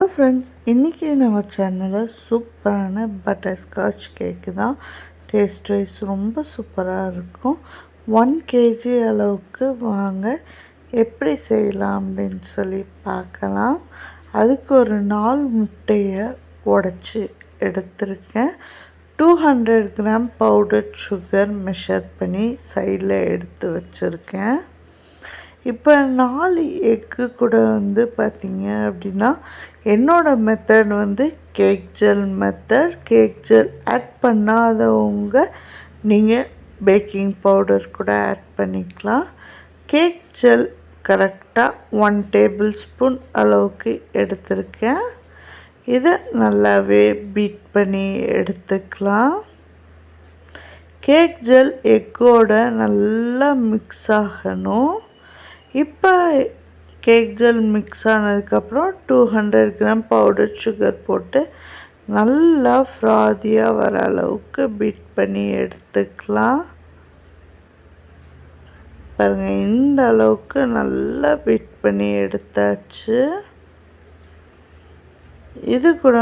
Hello friends, இன்றைக்கி நம்ம சேனலில் சூப்பரான பட்டர்ஸ்காட்ச் கேக்கு தான். டேஸ்ட் வைஸ் ரொம்ப சூப்பராக இருக்கும். 1 kg அளவுக்கு வாங்க எப்படி செய்யலாம் அப்படின்னு சொல்லி பார்க்கலாம். அதுக்கு ஒரு 4 முட்டையை உடச்சி எடுத்திருக்கேன். 200 கிராம் பவுடர் சுகர் மெஷர் பண்ணி சைடில் எடுத்து வச்சுருக்கேன். இப்போ 4 எக்கு கூட பார்த்திங்க அப்படின்னா, என்னோடய method cake gel method. Cake gel add பண்ணாதவங்க நீங்கள் பேக்கிங் பவுடர் கூட ஆட் பண்ணிக்கலாம். கேக் ஜெல் கரெக்டாக 1 டேபிள் ஸ்பூன் அளவுக்கு எடுத்திருக்கேன். இதை நல்லாவே பீட் பண்ணி எடுத்துக்கலாம். கேக் ஜெல் எக்கோட நல்லா மிக்ஸ் ஆகணும். இப்போ கேக் ஜெல் மிக்ஸ் ஆனதுக்கப்புறம் 200 கிராம் பவுடர் சுகர் போட்டு நல்லா ஃப்ராதியாக வர அளவுக்கு பீட் பண்ணி எடுத்துக்கலாம். பாருங்கள், இந்த அளவுக்கு நல்லா பீட் பண்ணி எடுத்தாச்சு. இது கூட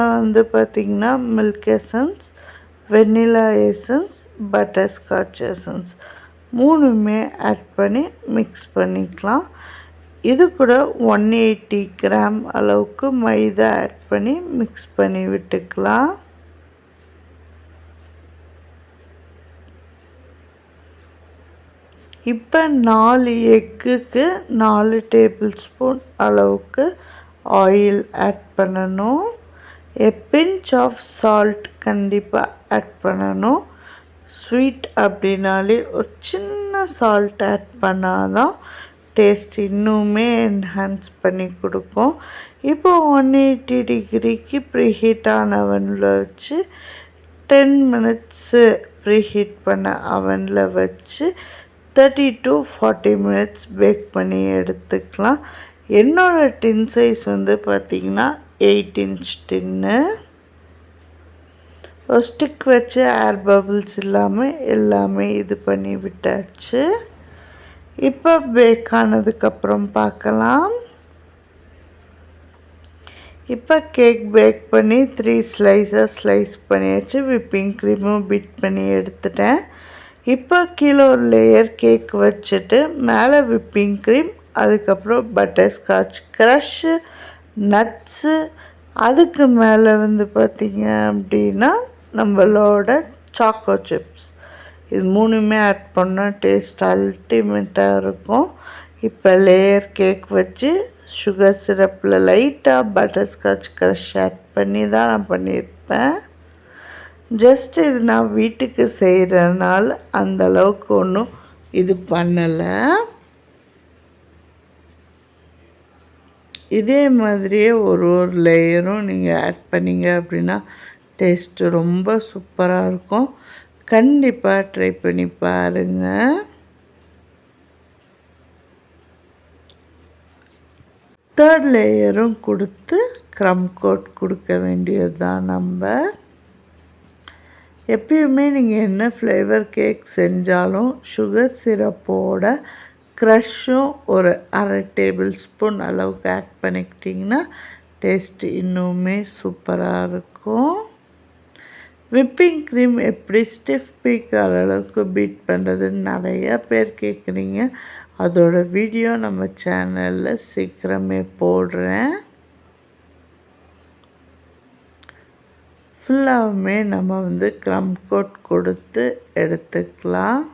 பார்த்திங்கன்னா milk essence, vanilla essence, butterscotch essence 3மே ஆட் பண்ணி மிக்ஸ் பண்ணிக்கலாம். இது கூட 180 கிராம் அளவுக்கு மைதா ஆட் பண்ணி மிக்ஸ் பண்ணி விட்டுக்கலாம். இப்போ 4 எக்குக்கு 4 டேபிள் ஸ்பூன் அளவுக்கு ஆயில் ஆட் பண்ணணும். பிஞ்ச் ஆஃப் சால்ட் கண்டிப்பாக ஆட் பண்ணணும். ஸ்வீட் அப்படின்னாலே ஒரு சின்ன சால்ட் ஆட் பண்ணால் தான் டேஸ்ட் இன்னுமே என்ஹான்ஸ் பண்ணி கொடுக்கும். இப்போ 180 டிகிரிக்கு ப்ரீஹீட் ஆன அவனில் வச்சு 10 மினிட்ஸு ப்ரீஹீட் பண்ண அவனில் வச்சு 30 to 40 மினிட்ஸ் பேக் பண்ணி எடுத்துக்கலாம். என்னோடய டின் சைஸ் பார்த்திங்கன்னா 8 inch டின்னு. ஒரு ஸ்டிக் வச்சு ஏர் பபிள்ஸ் இல்லாமல் எல்லாமே இது பண்ணி விட்டாச்சு. இப்போ பேக் ஆனதுக்கப்புறம் பார்க்கலாம். இப்போ கேக் பேக் பண்ணி 3 ஸ்லைஸாக ஸ்லைஸ் பண்ணியாச்சு. விப்பிங் க்ரீமும் பீட் பண்ணி எடுத்துட்டேன். இப்போ கீழே ஒரு லேயர் கேக் வச்சுட்டு மேலே விப்பிங் க்ரீம், அதுக்கப்புறம் பட்டர்ஸ்காட்ச் க்ரஷ்ஷு, நட்ஸு, அதுக்கு மேலே பார்த்திங்க அப்படின்னா நம்மளோட சாக்கோ சிப்ஸ், இது 3மே ஆட் பண்ணால் டேஸ்ட் அல்டிமேட்டாக இருக்கும். இப்போ லேயர் கேக் வச்சு சுகர் சிரப்பில் லைட்டாக பட்டர்ஸ்காட்ச் க்ரஷ் ஆட் பண்ணி தான் நான் பண்ணியிருப்பேன். ஜஸ்ட் இது நான் வீட்டுக்கு செய்கிறனால அந்தளவுக்கு ஒன்றும் இது பண்ணலை. இதே மாதிரியே ஒரு லேயரும் நீங்கள் ஆட் பண்ணிங்க அப்படின்னா டேஸ்ட்டு ரொம்ப சூப்பராக இருக்கும். கண்டிப்பாக ட்ரை பண்ணி பாருங்கள். தேர்ட் லேயரும் கொடுத்து க்ரம் கோட் கொடுக்க வேண்டியது தான். நம்ம எப்பயுமே நீங்கள் என்ன ஃப்ளேவர் கேக் செஞ்சாலும் சுகர் சிரப்போட க்ரஷ்ஷும் ஒரு 1/2 டேபிள் ஸ்பூன் அளவுக்கு ஆட் பண்ணிக்கிட்டிங்கன்னா டேஸ்ட்டு இன்னுமே சூப்பராக இருக்கும். விப்பிங் க்ரீம் எப்படி ஸ்டிஃப் பீக் ஆகிற அளவுக்கு பீட் பண்ணுறதுன்னு நிறையா பேர் கேட்குறீங்க. அதோட வீடியோ நம்ம சேனலில் சீக்கிரமே போடுறேன். ஃபுல்லாகவுமே நம்ம க்ரம் கோட் கொடுத்து எடுத்துக்கலாம்.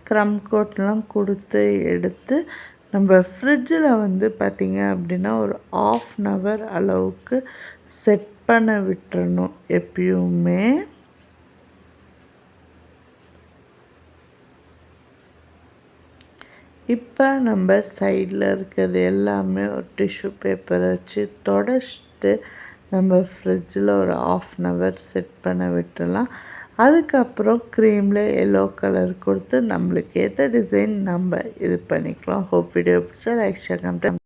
க்ரம் கோட்லாம் கொடுத்து எடுத்து நம்ம ஃப்ரிட்ஜில் பார்த்திங்க அப்படின்னா ஒரு 1/2 hour அளவுக்கு செட் பண்ண விட்டுறணும் எப்பயுமே. இப்போ நம்ம சைடில் இருக்கிறது எல்லாமே ஒரு டிஷ்யூ பேப்பர் வச்சு தொடச்சிட்டு நம்ம ஃப்ரிட்ஜில் ஒரு 1/2 hour செட் பண்ண விட்டுடலாம். அதுக்கப்புறம் க்ரீமில் எல்லோ கலர் கொடுத்து நம்மளுக்கு ஏற்ற டிசைன் நம்ம இது பண்ணிக்கலாம். ஹோப் வீடியோ பிடிச்சா லைக் ஷேர் கமெண்ட்